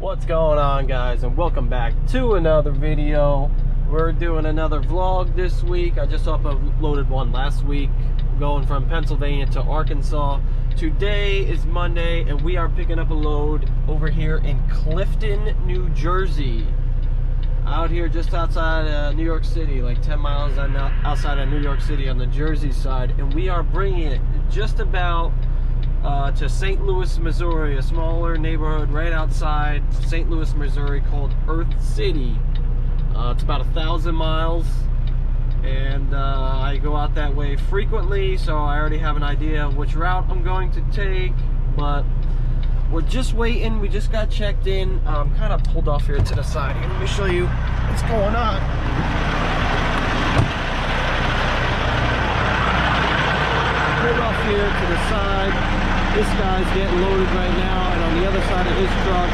What's going on, guys, and welcome back to another video. We're doing another vlog this week. I just uploaded one last week, going from Pennsylvania to Arkansas. Today is Monday and we are picking up a load over here in Clifton, New Jersey. Out here just outside New York City, like 10 miles outside of New York City on the Jersey side, and we are bringing it just about to St. Louis, Missouri, a smaller neighborhood right outside St. Louis, Missouri called Earth City. It's about 1,000 miles, and I go out that way frequently, so I already have an idea of which route I'm going to take, but we're just waiting. We just got checked in. Kind of pulled off here to the side. Here, let me show you what's going on. Pulled off here to the side. This guy's getting loaded right now, and on the other side of his truck,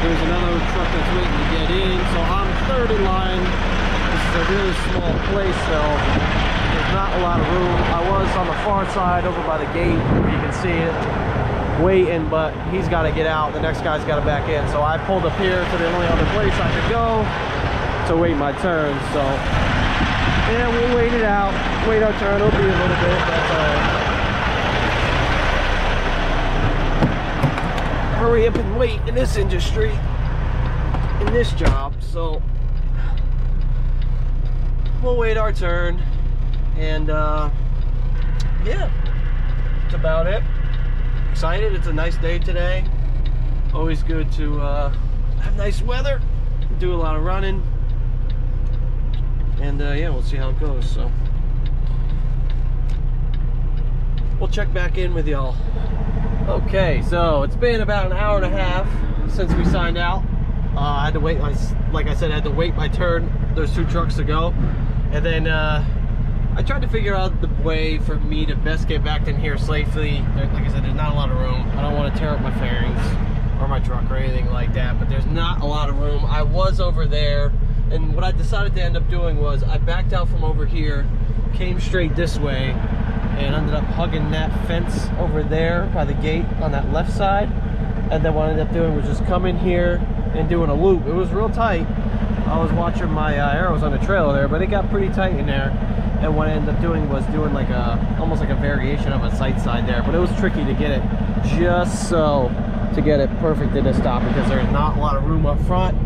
there's another truck that's waiting to get in. So I'm third in line. This is a really small place, so there's not a lot of room. I was on the far side over by the gate, where you can see it, waiting, but he's got to get out. The next guy's got to back in. So I pulled up here to the only other place I could go to wait my turn. So yeah, we'll wait it out. Wait our turn. It'll be a little bit. That's all right. Hurry up and wait in this industry, in this job. So we'll wait our turn, and yeah, that's about it. Excited. It's a nice day today. Always good to have nice weather, do a lot of running, and yeah, we'll see how it goes. So we'll check back in with y'all. Okay, so it's been about an hour and a half since we signed out. I had to wait, like I said, I had to wait my turn. There's 2 trucks to go, and then I tried to figure out the way for me to best get back in here safely. Like I said, there's not a lot of room. I don't want to tear up my fairings or my truck or anything like that, but there's not a lot of room. I was over there, and what I decided to end up doing was I backed out from over here, came straight this way, and ended up hugging that fence over there by the gate on that left side. And then what I ended up doing was just come in here and doing a loop. It was real tight. I was watching my arrows on the trailer there, but it got pretty tight in there. And what I ended up doing was doing like almost like a variation of a sight side there, but it was tricky to get it just so to get it perfect in the stop, because there's not a lot of room up front.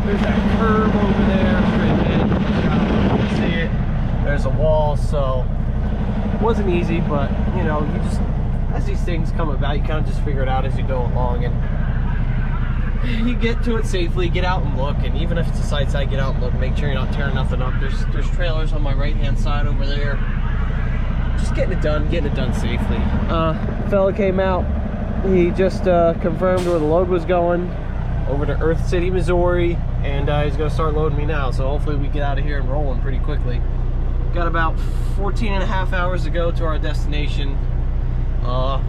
There's that curve over there, straight in. You can see it. There's a wall, so it wasn't easy, but you know, you just, as these things come about, you kind of just figure it out as you go along, and you get to it safely, get out and look, and even if it's a side side, get out and look, make sure you're not tearing nothing up. There's trailers on my right hand side over there. Just getting it done safely. Fella came out, he just confirmed where the load was going, over to Earth City, Missouri, and he's gonna start loading me now, so hopefully we get out of here and rolling pretty quickly. Got about 14 and a half hours to go to our destination.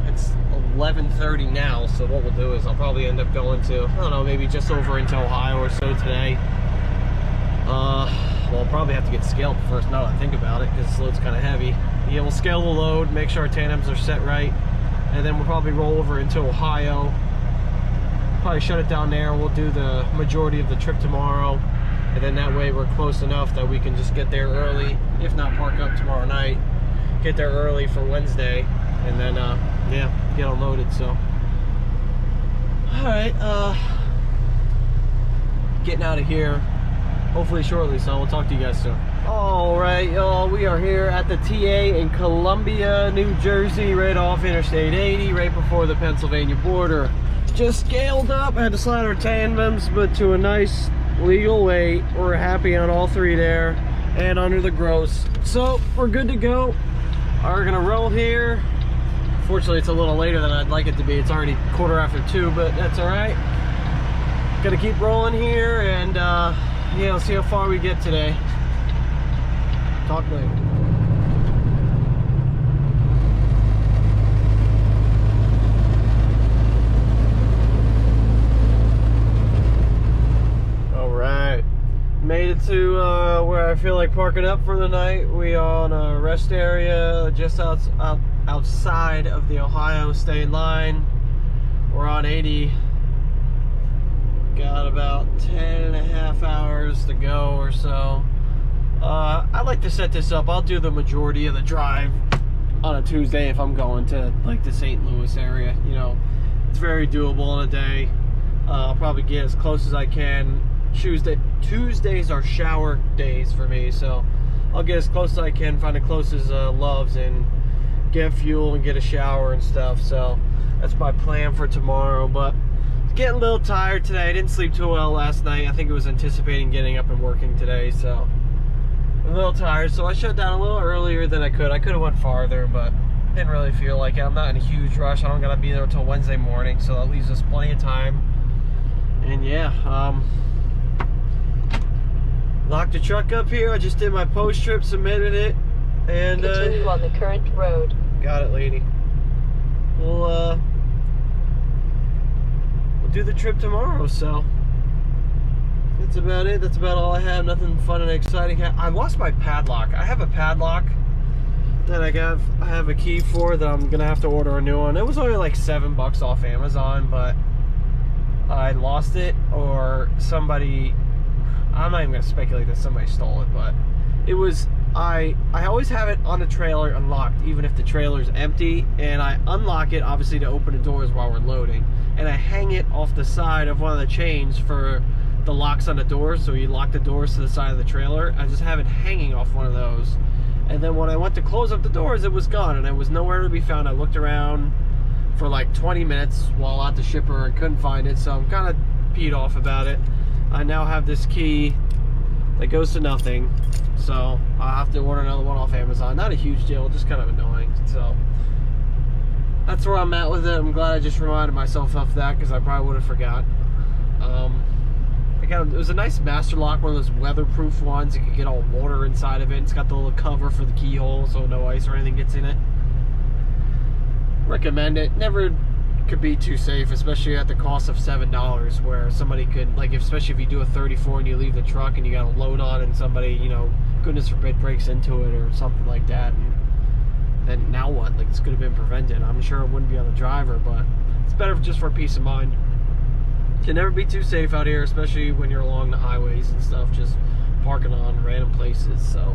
It's 11:30 now, so what we'll do is I'll probably end up going to, I don't know, maybe just over into Ohio or so today. Well, I'll probably have to get scaled first now that I think about it, because this load's kind of heavy. Yeah, we'll scale the load, make sure our tandems are set right, and then we'll probably roll over into Ohio. Probably shut it down there. We'll do the majority of the trip tomorrow, and then that way we're close enough that we can just get there early, if not park up tomorrow night, get there early for Wednesday, and then yeah, get unloaded. So alright, getting out of here hopefully shortly, so we'll talk to you guys soon. Alright, y'all, we are here at the TA in Columbia, New Jersey, right off Interstate 80, right before the Pennsylvania border. Just scaled up, had to slide our tandems, but to a nice legal weight. We're happy on all 3 there and under the gross, so we're good to go. We're gonna roll here. Fortunately, it's a little later than I'd like it to be. It's already 2:15, but that's all right. Gonna keep rolling here, and yeah, we'll see how far we get today. Talk later. Made it to where I feel like parking up for the night. We are on a rest area just outside of the Ohio state line. We're on 80. got about 10.5 hours to go or so. I like to set this up. I'll do the majority of the drive on a Tuesday if I'm going to like the St. Louis area. You know, it's very doable in a day. I'll probably get as close as I can. Tuesdays are shower days for me, so I'll get as close as I can, find the closest Loves, and get fuel and get a shower and stuff. So that's my plan for tomorrow. But getting a little tired today. I didn't sleep too well last night. I think it was anticipating getting up and working today, so I'm a little tired. So I shut down a little earlier than I could. I could have went farther, but didn't really feel like it. I'm not in a huge rush. I don't gotta be there until Wednesday morning, so that leaves us plenty of time. And yeah, locked the truck up here. I just did my post trip, submitted it, and continue on the current road. Got it, lady. We'll do the trip tomorrow. So that's about it. That's about all I have. Nothing fun and exciting. I lost my padlock. I have a padlock that I have a key for that I'm gonna have to order a new one. It was only like $7 off Amazon, but I lost it, or somebody, I'm not even gonna speculate that somebody stole it, but it was, I always have it on the trailer unlocked, even if the trailer's empty, and I unlock it obviously to open the doors while we're loading, and I hang it off the side of one of the chains for the locks on the doors, so you lock the doors to the side of the trailer. I just have it hanging off one of those, and then when I went to close up the doors, it was gone, and it was nowhere to be found. I looked around for like 20 minutes while at the shipper and couldn't find it, so I'm kind of peed off about it. I now have this key that goes to nothing, so I'll have to order another one off Amazon. Not a huge deal, just kind of annoying. So that's where I'm at with it. I'm glad I just reminded myself of that, because I probably would have forgot. It was a nice master lock, one of those weatherproof ones. You could get all water inside of it. It's got the little cover for the keyhole, so no ice or anything gets in it. Recommend it. Never could be too safe, especially at the cost of $7, where somebody could, like, especially if you do a 34 and you leave the truck and you got a load on, and somebody, you know, goodness forbid, breaks into it or something like that, and then now what? Like, this could have been prevented. I'm sure it wouldn't be on the driver, but it's better just for peace of mind. Can never be too safe out here, especially when you're along the highways and stuff, just parking on random places. So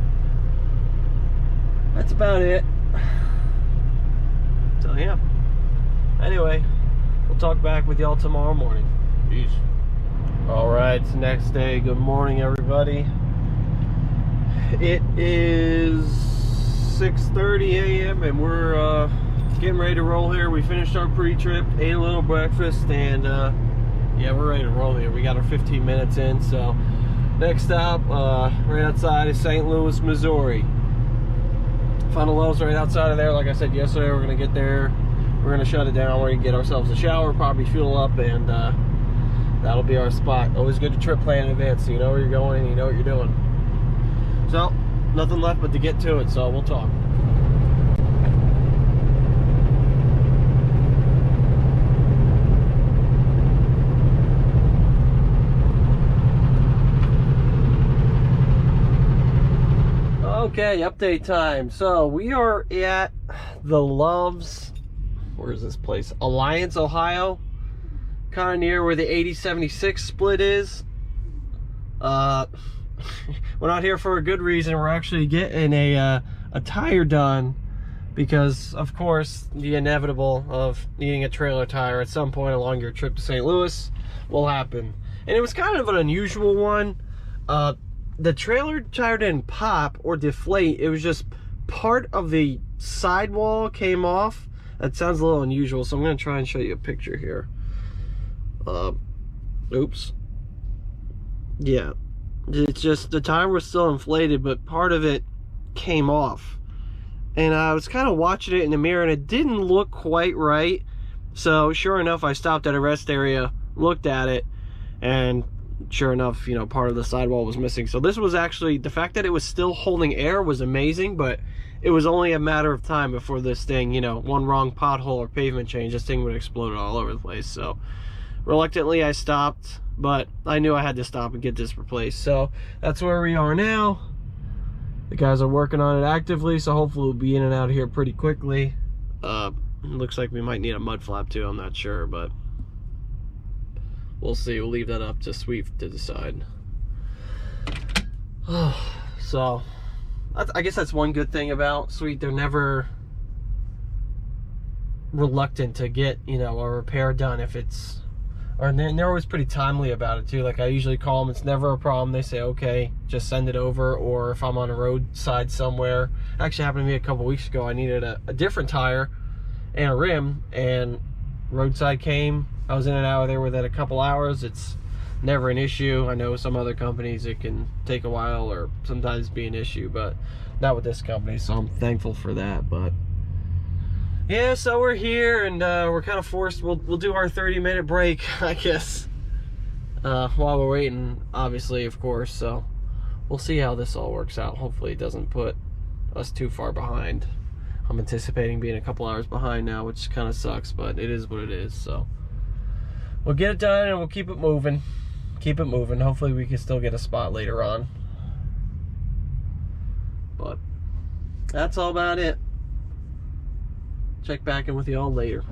that's about it. So yeah, anyway, we'll talk back with y'all tomorrow morning. Peace. All right, it's the next day. Good morning, everybody. It is 6:30 a.m. and we're getting ready to roll here. We finished our pre-trip, ate a little breakfast, and yeah, we're ready to roll here. We got our 15 minutes in. So next stop, right outside is St. Louis, Missouri. Found a Lowe's right outside of there. Like I said yesterday, we're gonna get there, we're gonna shut it down, we're gonna get ourselves a shower, probably fuel up, and that'll be our spot. Always good to trip plan in advance, so you know where you're going and you know what you're doing. So nothing left but to get to it, so we'll talk. Okay, update time. So we are at the Loves, where is this place? Alliance, Ohio. Kind of near where the 80-76 split is. We're not here for a good reason. We're actually getting a tire done, because of course the inevitable of needing a trailer tire at some point along your trip to St. Louis will happen. And it was kind of an unusual one. The trailer tire didn't pop or deflate. It was just part of the sidewall came off. That sounds a little unusual, so I'm going to try and show you a picture here. Oops. Yeah. It's just the tire was still inflated, but part of it came off. And I was kind of watching it in the mirror, and it didn't look quite right. So sure enough, I stopped at a rest area, looked at it, and sure enough, you know, part of the sidewall was missing. So this was actually, the fact that it was still holding air was amazing, but it was only a matter of time before this thing, you know, one wrong pothole or pavement change, this thing would explode all over the place. So reluctantly I stopped, but I knew I had to stop and get this replaced. So that's where we are now. The guys are working on it actively, so hopefully we'll be in and out of here pretty quickly. Looks like we might need a mud flap too, I'm not sure, but we'll see. We'll leave that up to Sweet to decide. So I guess that's one good thing about Sweet. They're never reluctant to get, you know, a repair done if it's, or they're always pretty timely about it too. Like I usually call them, it's never a problem. They say, okay, just send it over. Or if I'm on a roadside somewhere, actually happened to me a couple weeks ago, I needed a different tire and a rim, and roadside came. I was in and out of there within a couple hours. It's never an issue. I know some other companies it can take a while or sometimes be an issue, but not with this company, so I'm thankful for that. But yeah, so we're here, and we're kind of forced. We'll do our 30-minute break, I guess, while we're waiting, obviously, of course. So we'll see how this all works out. Hopefully it doesn't put us too far behind. I'm anticipating being a couple hours behind now, which kind of sucks, but it is what it is. So we'll get it done, and we'll keep it moving. Keep it moving. Hopefully we can still get a spot later on. But that's all about it. Check back in with you all later.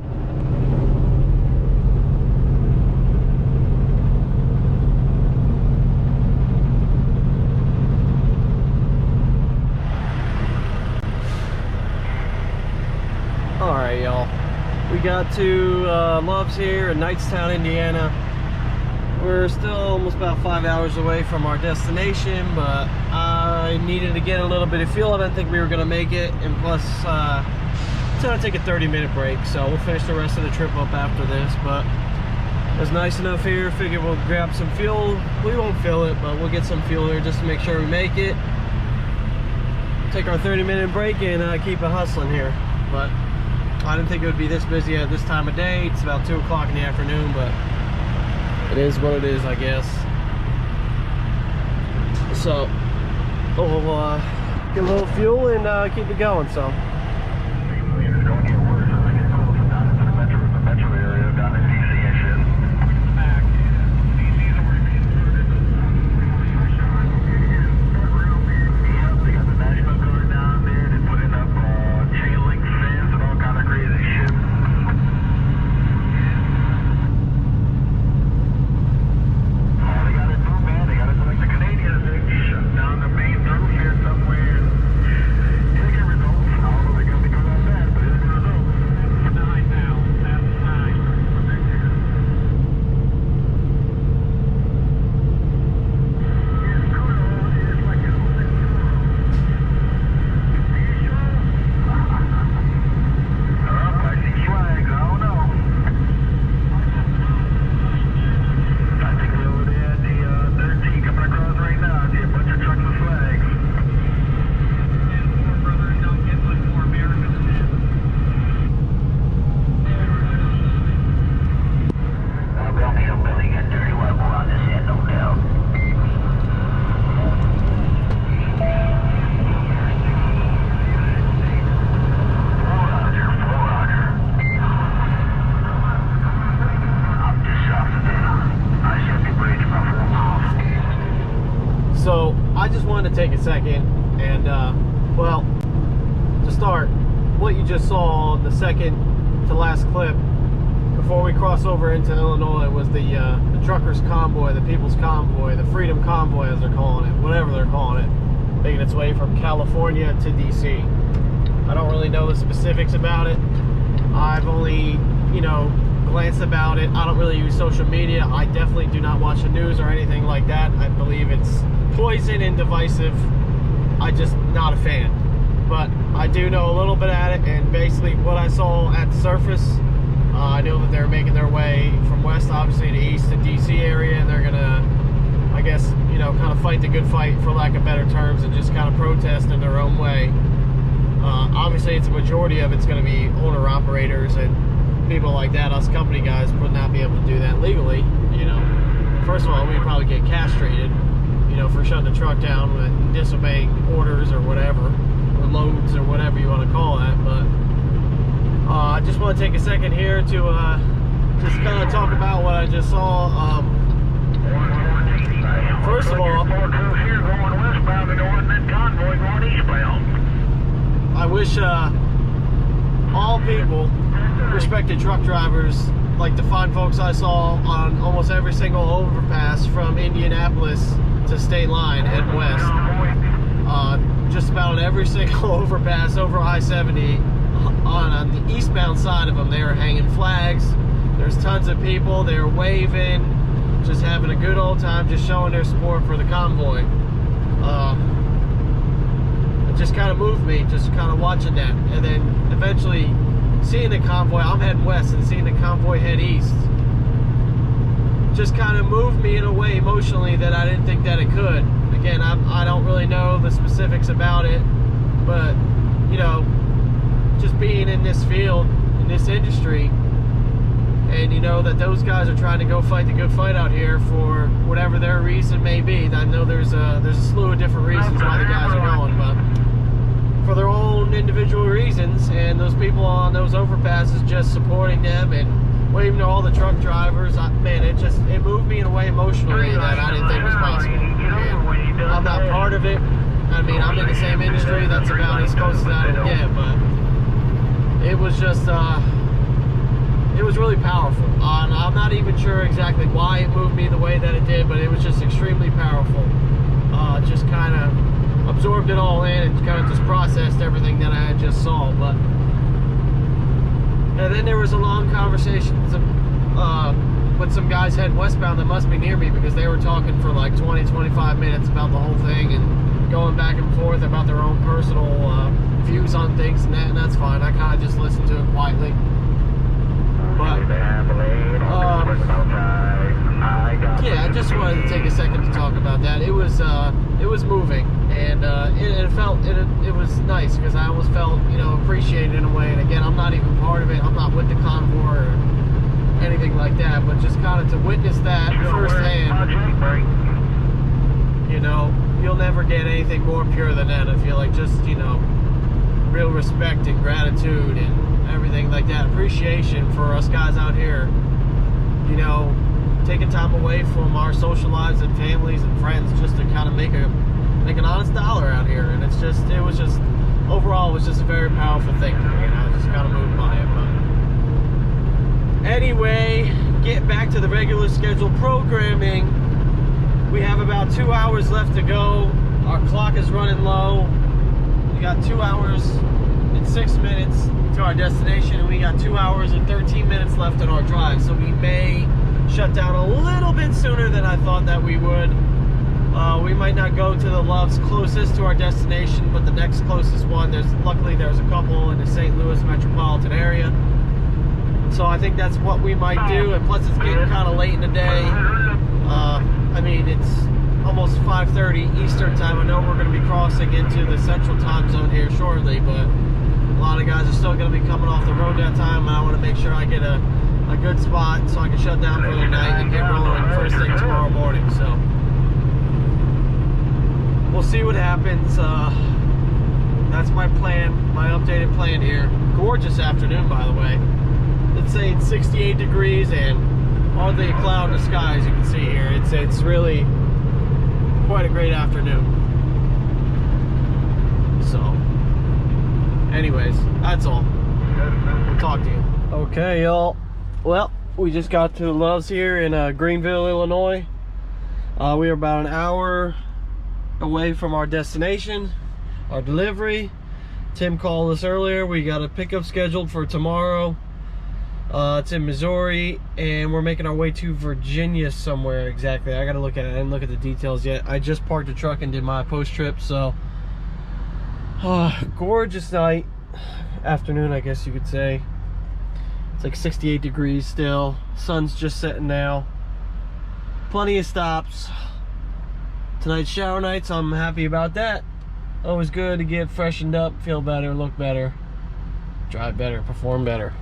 Alright, y'all. We got to Love's here in Knightstown, Indiana. We're still almost about 5 hours away from our destination, but I needed to get a little bit of fuel. I didn't think we were going to make it, and plus it's going to take a 30-minute break, so we'll finish the rest of the trip up after this. But it was nice enough here. Figured we'll grab some fuel. We won't fill it, but we'll get some fuel here just to make sure we make it. Take our 30-minute break and keep it hustling here. But I didn't think it would be this busy at this time of day. It's about 2 o'clock in the afternoon, but it is what it is, I guess. So we'll get a little fuel and keep it going. So. So I just wanted to take a second and, well, to start, what you just saw on the second to last clip before we cross over into Illinois was the truckers' convoy, the people's convoy, the freedom convoy as they're calling it, whatever they're calling it, making its way from California to DC. I don't really know the specifics about it. I've only, you know, glanced about it. I don't really use social media. I definitely do not watch the news or anything like that. I believe it's poison and divisive. I'm just not a fan. But I do know a little bit at it, and basically what I saw at the surface, I know that they're making their way from west, obviously, to east to DC area, and they're gonna, I guess, you know, kind of fight the good fight, for lack of better terms, and just kind of protest in their own way. Obviously, it's a majority of it's going to be owner-operators and people like that. Us company guys would not be able to do that legally, you know. First of all, we'd probably get castrated, you know, for shutting the truck down and disobeying orders or whatever, or loads or whatever you want to call that. But I just want to take a second here to just kind of talk about what I just saw. First of all, I wish all people, respected truck drivers, like the fine folks I saw on almost every single overpass from Indianapolis to State Line heading west. Just about every single overpass over I-70 on the eastbound side of them, they were hanging flags. There's tons of people. They were waving, just having a good old time, just showing their support for the convoy. It just kind of moved me, just kind of watching that. And then eventually seeing the convoy, I'm heading west, and seeing the convoy head east just kind of moved me in a way emotionally that I didn't think that it could. Again, I don't really know the specifics about it, but you know, just being in this field, in this industry, and you know that those guys are trying to go fight the good fight out here for whatever their reason may be. I know there's a slew of different reasons why the guys are going, but for their own individual reasons, and those people on those overpasses just supporting them and waving to all the truck drivers, man, it moved me in a way emotionally that I didn't think was possible. And I'm not part of it. I mean, I'm in the same industry. That's about as close as I can get, but it was just, it was really powerful. And I'm not even sure exactly why it moved me the way that it did, but it was just extremely powerful. Just kind of absorbed it all in and kind of just processed everything that I had just saw. But and then there was a long conversation with some guys heading westbound that must be near me, because they were talking for like 20-25 minutes about the whole thing and going back and forth about their own personal views on things, and that's fine. I kind of just listened to it quietly. But yeah, I just wanted to take a second to talk about that. It was moving, and it was nice, because I almost felt, you know, appreciated in a way. And again, I'm not even part of it. I'm not with the convoy or anything like that, but just kind of to witness that firsthand, you know, you'll never get anything more pure than that. I feel like just, you know, real respect and gratitude and everything like that, appreciation for us guys out here, you know, taking time away from our social lives and families and friends just to kind of make an honest dollar out here. And it was just overall, it was just a very powerful thing to me, and I was just kind of moved by it. But anyway, get back to the regular scheduled programming. We have about 2 hours left to go. Our clock is running low. We got 2 hours and 6 minutes to our destination, and we got 2 hours and 13 minutes left on our drive. So we may shut down a little bit sooner than I thought that we would. We might not go to the Loves closest to our destination, but the next closest one, luckily there's a couple in the St. Louis metropolitan area. So I think that's what we might do, and plus it's getting kind of late in the day. I mean, it's almost 5:30 Eastern time. I know we're going to be crossing into the central time zone here shortly, but a lot of guys are still going to be coming off the road that time, and I want to make sure I get a good spot so I can shut down for the night and get rolling first thing tomorrow morning. So we'll see what happens. That's my plan, my updated plan here. Gorgeous afternoon, by the way. It's saying 68 degrees and hardly a cloud in the sky, as you can see here. It's really quite a great afternoon. So anyways, that's all. We'll talk to you. Okay, y'all. Well, we just got to the Loves here in Greenville, Illinois. We are about an hour away from our destination, our delivery. Tim called us earlier. We got a pickup scheduled for tomorrow. It's in Missouri, and we're making our way to Virginia somewhere exactly. I gotta look at it. I didn't look at the details yet. I just parked the truck and did my post trip, so gorgeous night, afternoon, I guess you could say. It's like 68 degrees still. Sun's just setting now. Plenty of stops. Tonight's shower night, so I'm happy about that. Always good to get freshened up, feel better, look better, drive better, perform better.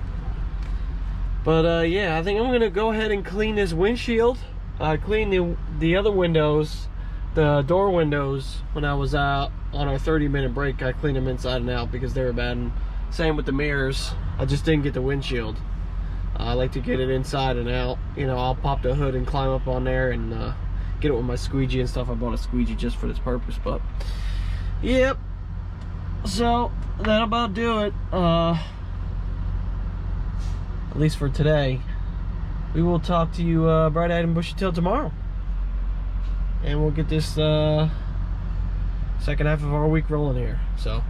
But yeah, I think I'm gonna go ahead and clean this windshield. I cleaned the other windows, the door windows, when I was out on our 30-minute break. I cleaned them inside and out because they were bad. And same with the mirrors. I just didn't get the windshield. I like to get it inside and out. You know, I'll pop the hood and climb up on there and get it with my squeegee and stuff. I bought a squeegee just for this purpose. But yep. So that'll about do it. At least for today. we will talk to you bright-eyed and bushy-tailed tomorrow. And we'll get this second half of our week rolling here. So,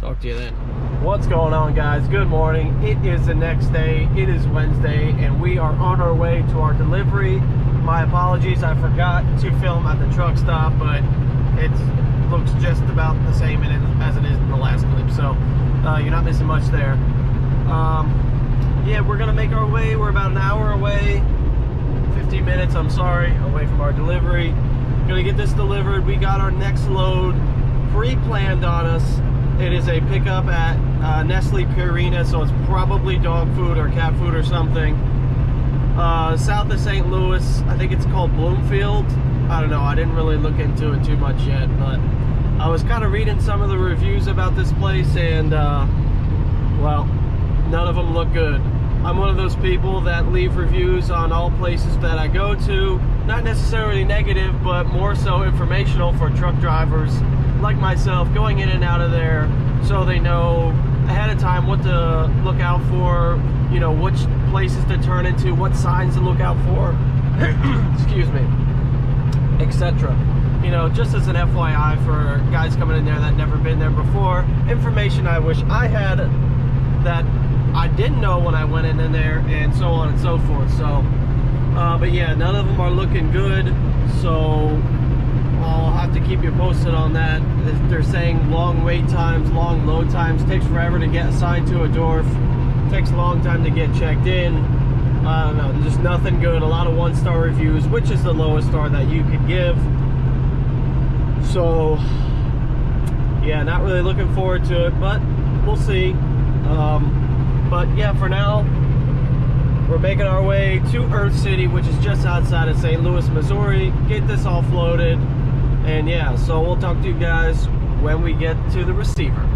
talk to you then. What's going on, guys? Good morning. It is the next day. It is Wednesday, and we are on our way to our delivery. My apologies, I forgot to film at the truck stop, but it looks just about the same as it is in the last clip. So, you're not missing much there. Yeah, we're gonna make our way. We're about an hour away, 15 minutes, I'm sorry, away from our delivery. Gonna get this delivered. We got our next load pre-planned on us. It is a pickup at Nestle Purina, so it's probably dog food or cat food or something. South of St. Louis, I think it's called Bloomfield. I don't know, I didn't really look into it too much yet, but I was kind of reading some of the reviews about this place, and well, none of them look good. I'm one of those people that leave reviews on all places that I go to, not necessarily negative, but more so informational for truck drivers like myself going in and out of there, so they know ahead of time what to look out for, you know, which places to turn into, what signs to look out for, excuse me, etc. You know, just as an FYI for guys coming in there that never been there before, information I wish I had that I didn't know when I went in there, and so on and so forth. So, but yeah, none of them are looking good, so I'll have to keep you posted on that. They're saying long wait times, long load times, takes forever to get assigned to a door, takes a long time to get checked in. I don't know, just nothing good. A lot of one-star reviews, which is the lowest star that you could give. So, yeah, not really looking forward to it, but we'll see. But yeah, for now, we're making our way to Earth City, which is just outside of St. Louis, Missouri. Get this all floated. And yeah, so we'll talk to you guys when we get to the receiver.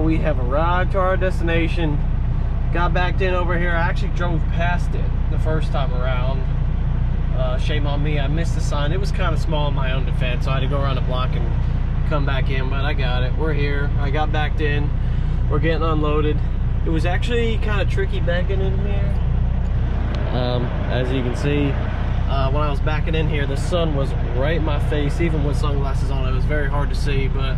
We have arrived to our destination. Got backed in over here. I actually drove past it the first time around. Shame on me, I missed the sign. It was kind of small in my own defense, so I had to go around the block and come back in, but I got it. We're here. I got backed in. We're getting unloaded. It was actually kind of tricky backing in here. As you can see, when I was backing in here, the sun was right in my face. Even with sunglasses on, it was very hard to see, but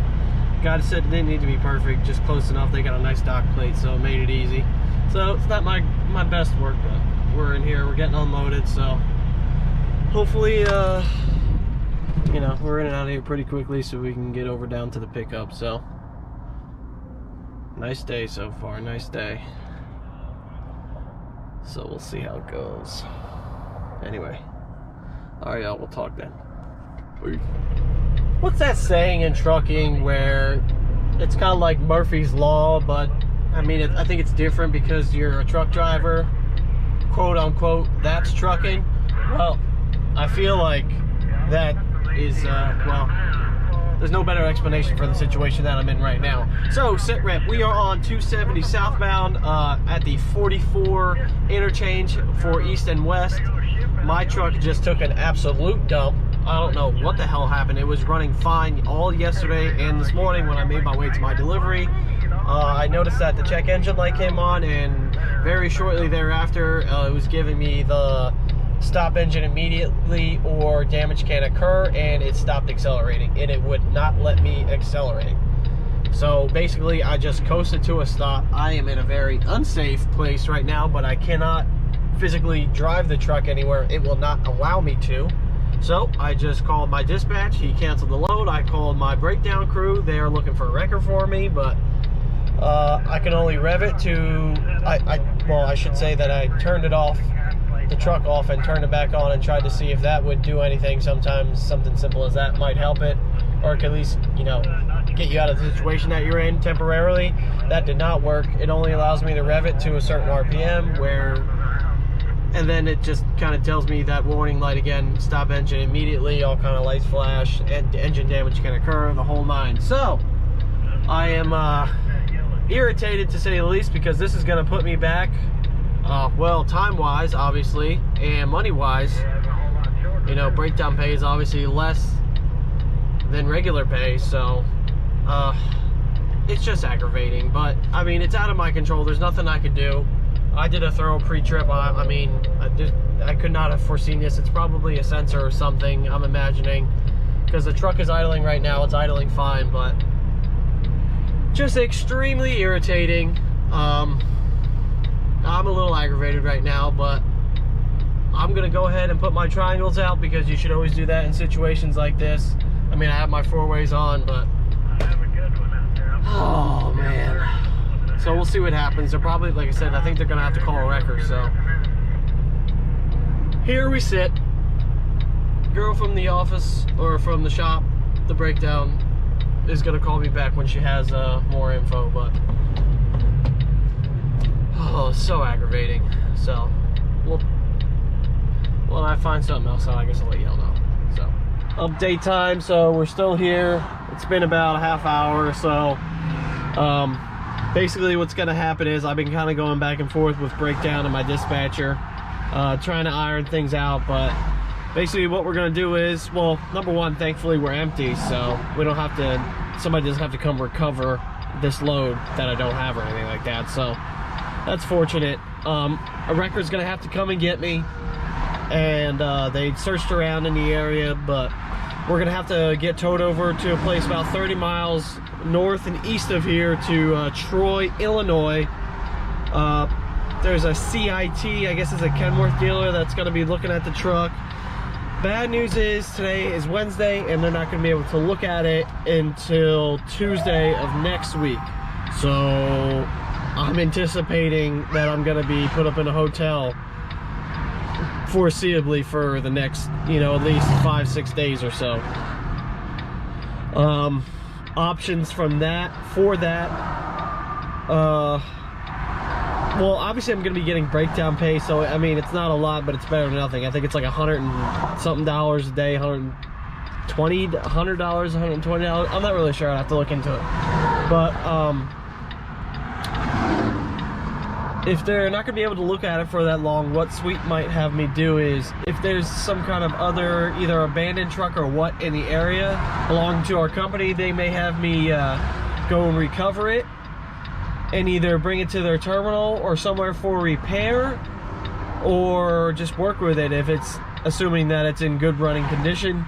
God said it didn't need to be perfect, just close enough. They got a nice dock plate, so it made it easy. So it's not my best work, but we're in here, we're getting unloaded, so hopefully, you know, we're in and out of here pretty quickly so we can get over down to the pickup. So nice day so far, nice day. So we'll see how it goes. Anyway, all right, y'all, we'll talk then. Peace. What's that saying in trucking where it's kind of like Murphy's Law, but I mean, I think it's different because you're a truck driver, quote unquote, that's trucking. Well, I feel like that is, well, there's no better explanation for the situation that I'm in right now. So, sit rep, we are on 270 southbound at the 44 interchange for east and west. My truck just took an absolute dump. I don't know what the hell happened. It was running fine all yesterday and this morning when I made my way to my delivery. I noticed that the check engine light came on, and very shortly thereafter it was giving me the stop engine immediately or damage can occur, and it stopped accelerating, and it would not let me accelerate. So basically I just coasted to a stop. I am in a very unsafe place right now, but I cannot physically drive the truck anywhere. It will not allow me to. So I just called my dispatch. He canceled the load. I called my breakdown crew. They are looking for a wrecker for me, but I can only rev it to, well, I should say that I turned it off, the truck off, and turned it back on and tried to see if that would do anything. Sometimes something simple as that might help it, or it could at least, you know, get you out of the situation that you're in temporarily. That did not work. It only allows me to rev it to a certain RPM and then it just kind of tells me that warning light again, stop engine immediately, all kind of lights flash, and engine damage can occur, the whole nine. So I am irritated to say the least, because this is going to put me back, well, time-wise, obviously, and money-wise. You know, breakdown pay is obviously less than regular pay, so it's just aggravating. But I mean, it's out of my control. There's nothing I could do. I did a thorough pre-trip. I mean, I could not have foreseen this. It's probably a sensor or something, I'm imagining, because the truck is idling right now. It's idling fine, but just extremely irritating. I'm a little aggravated right now, but I'm gonna go ahead and put my triangles out, because you should always do that in situations like this. I mean, I have my 4-ways on, but oh man. So we'll see what happens. They're probably, like I said, I think they're gonna have to call a wrecker. So here we sit. Girl from the office, or from the shop, the breakdown, is gonna call me back when she has more info. But oh, so aggravating. So when I find something else out, I guess I'll let y'all know. So update time. So we're still here. It's been about a half hour or so. Basically what's gonna happen is I've been kind of going back and forth with breakdown and my dispatcher, trying to iron things out. But basically what we're gonna do is, well, number one, thankfully we're empty, so we don't have to, somebody doesn't have to come recover this load that I don't have or anything like that. So that's fortunate. A wrecker's gonna have to come and get me, and they searched around in the area, but we're gonna have to get towed over to a place about 30 miles north and east of here to Troy, Illinois. There's a CIT, I guess it's a Kenworth dealer, that's gonna be looking at the truck. Bad news is today is Wednesday, and they're not gonna be able to look at it until Tuesday of next week. So I'm anticipating that I'm gonna be put up in a hotel foreseeably for the next, you know, at least 5-6 days or so. Options from that, for that, well, obviously I'm gonna be getting breakdown pay, so I mean, it's not a lot, but it's better than nothing. I think it's like $100 and something a day, $120, $120. I'm not really sure. I'd have to look into it. But if they're not gonna be able to look at it for that long, what Sweet might have me do is, if there's some kind of other, either abandoned truck or what in the area belonging to our company, they may have me go and recover it and either bring it to their terminal or somewhere for repair, or just work with it if it's, assuming that it's in good running condition.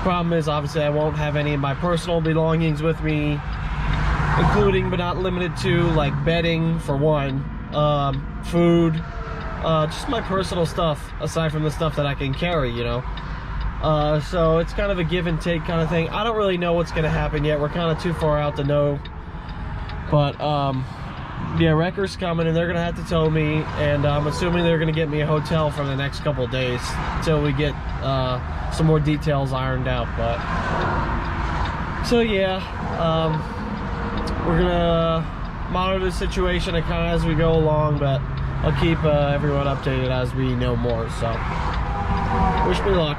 Problem is, obviously I won't have any of my personal belongings with me, including but not limited to, like, bedding for one, food, just my personal stuff, aside from the stuff that I can carry, you know. So it's kind of a give and take kind of thing. I don't really know what's gonna happen yet. We're kind of too far out to know. But yeah, wrecker's coming, and they're gonna have to tow me, and I'm assuming they're gonna get me a hotel for the next couple of days until we get some more details ironed out. But so yeah, we're gonna monitor the situation and kind of as we go along, but I'll keep everyone updated as we know more. So wish me luck.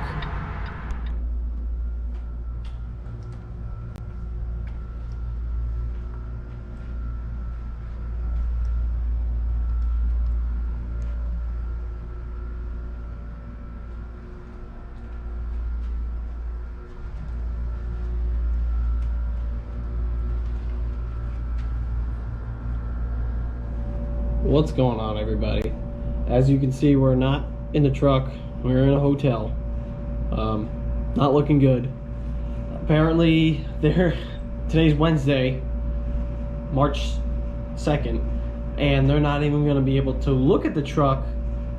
What's going on, everybody? As you can see, we're not in the truck, we're in a hotel. Not looking good. Apparently today's Wednesday, March 2nd, and they're not even going to be able to look at the truck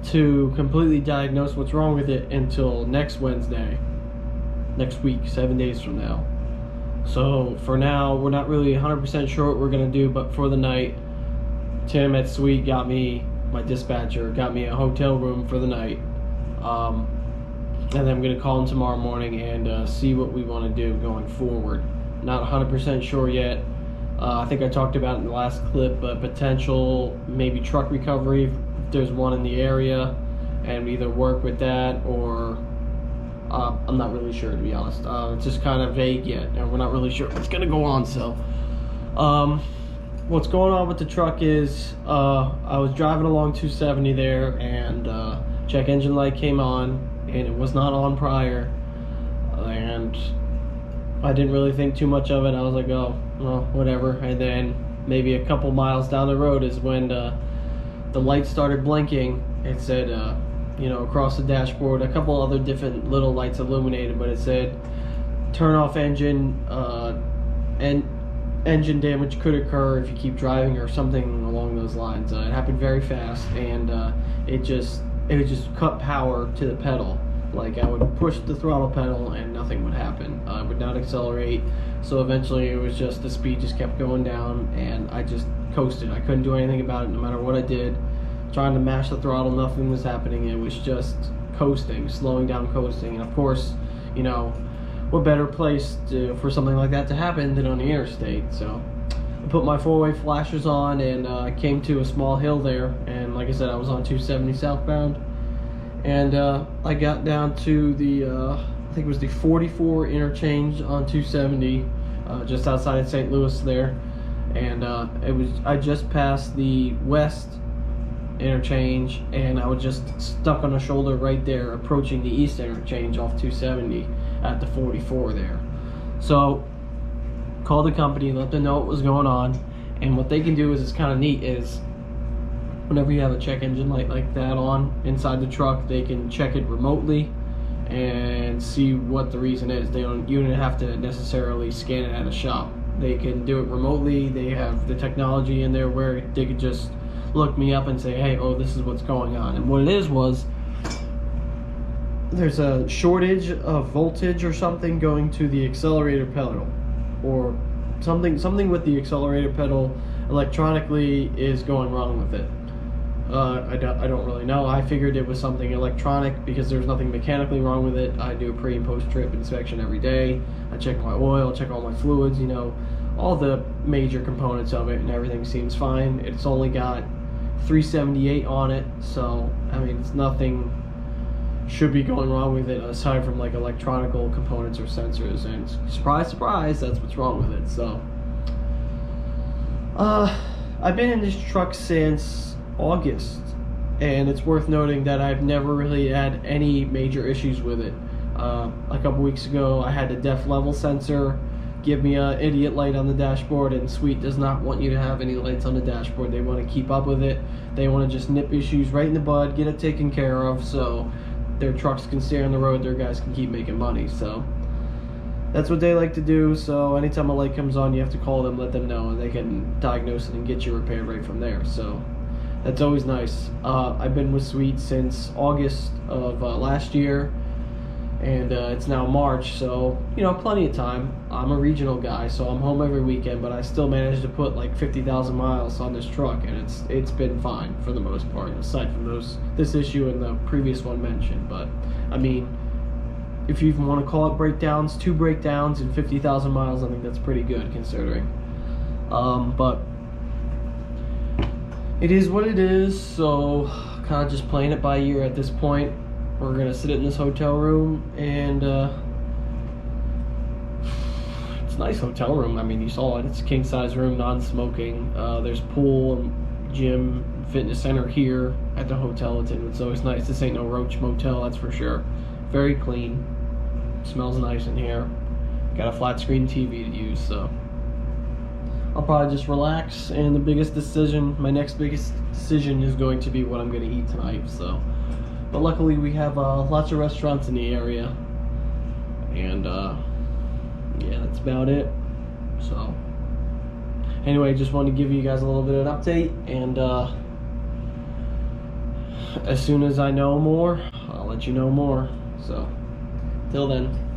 to completely diagnose what's wrong with it until next week, 7 days from now. So for now, we're not really 100% sure what we're gonna do, but for the night, Tim at Sweet my dispatcher got me a hotel room for the night. And then I'm gonna call him tomorrow morning and see what we wanna do going forward. Not 100% sure yet. I think I talked about it in the last clip, but potential maybe truck recovery if there's one in the area, and either work with that or I'm not really sure, to be honest. It's just kind of vague yet, and we're not really sure what's gonna go on. So what's going on with the truck is I was driving along 270 there, and check engine light came on, and it was not on prior, and I didn't really think too much of it. I was like, oh, well, whatever. And then maybe a couple miles down the road is when the light started blinking. It said across the dashboard, a couple other different little lights illuminated, but it said turn off engine, and engine damage could occur if you keep driving, or something along those lines. It happened very fast, and it would just cut power to the pedal. Like, I would push the throttle pedal and nothing would happen. I would not accelerate. So eventually it was just, the speed just kept going down, and I just coasted. I couldn't do anything about it no matter what I did. Trying to mash the throttle, nothing was happening. It was just coasting, slowing down, coasting. And of course, what better place for something like that to happen than on the interstate? So I put my four-way flashers on, and I came to a small hill there, and like I said, I was on 270 southbound, and I got down to the I think it was the 44 interchange on 270, just outside of St. Louis there, and I just passed the west interchange, and I was just stuck on a shoulder right there approaching the east interchange off 270 at the 44 there. So called the company, let them know what was going on, and what they can do is, it's kind of neat, is whenever you have a check engine light like that on inside the truck, they can check it remotely and see what the reason is. You don't have to necessarily scan it at a shop. They can do it remotely. They have the technology in there where they could just look me up and say, hey, oh, this is what's going on. And what it is was, there's a shortage of voltage or something going to the accelerator pedal, or something with the accelerator pedal electronically is going wrong with it. I don't really know. I figured it was something electronic because there's nothing mechanically wrong with it. I do a pre and post trip inspection every day. I check my oil, check all my fluids, all the major components of it, and everything seems fine. It's only got 378 on it, so I mean, it's nothing should be going wrong with it aside from like electronical components or sensors, and surprise, surprise, that's what's wrong with it. So I've been in this truck since August, and it's worth noting that I've never really had any major issues with it. A couple weeks ago, I had a def level sensor give me an idiot light on the dashboard, and Sweet does not want you to have any lights on the dashboard. They want to keep up with it. They want to just nip issues right in the bud, get it taken care of, so their trucks can stay on the road, their guys can keep making money. So that's what they like to do. So anytime a light comes on, you have to call them, let them know, and they can diagnose it and get you repaired right from there. So that's always nice. I've been with Sweet since August of last year, and it's now March, so plenty of time. I'm a regional guy, so I'm home every weekend, but I still managed to put like 50,000 miles on this truck, and it's been fine for the most part, aside from this issue and the previous one mentioned. But I mean, if you even want to call it breakdowns, 2 breakdowns in 50,000 miles, I think that's pretty good considering. But it is what it is, so kind of just playing it by ear at this point. We're gonna sit in this hotel room, and it's a nice hotel room. I mean, you saw it. It's a king size room, non-smoking. There's pool, gym, fitness center here at the hotel it's in. It's always nice. This ain't no roach motel, that's for sure. Very clean. Smells nice in here. Got a flat screen TV to use, so I'll probably just relax. And my next biggest decision is going to be what I'm gonna eat tonight. So. But luckily we have lots of restaurants in the area, and yeah, that's about it. So anyway, just wanted to give you guys a little bit of an update, and as soon as I know more, I'll let you know more. So, till then.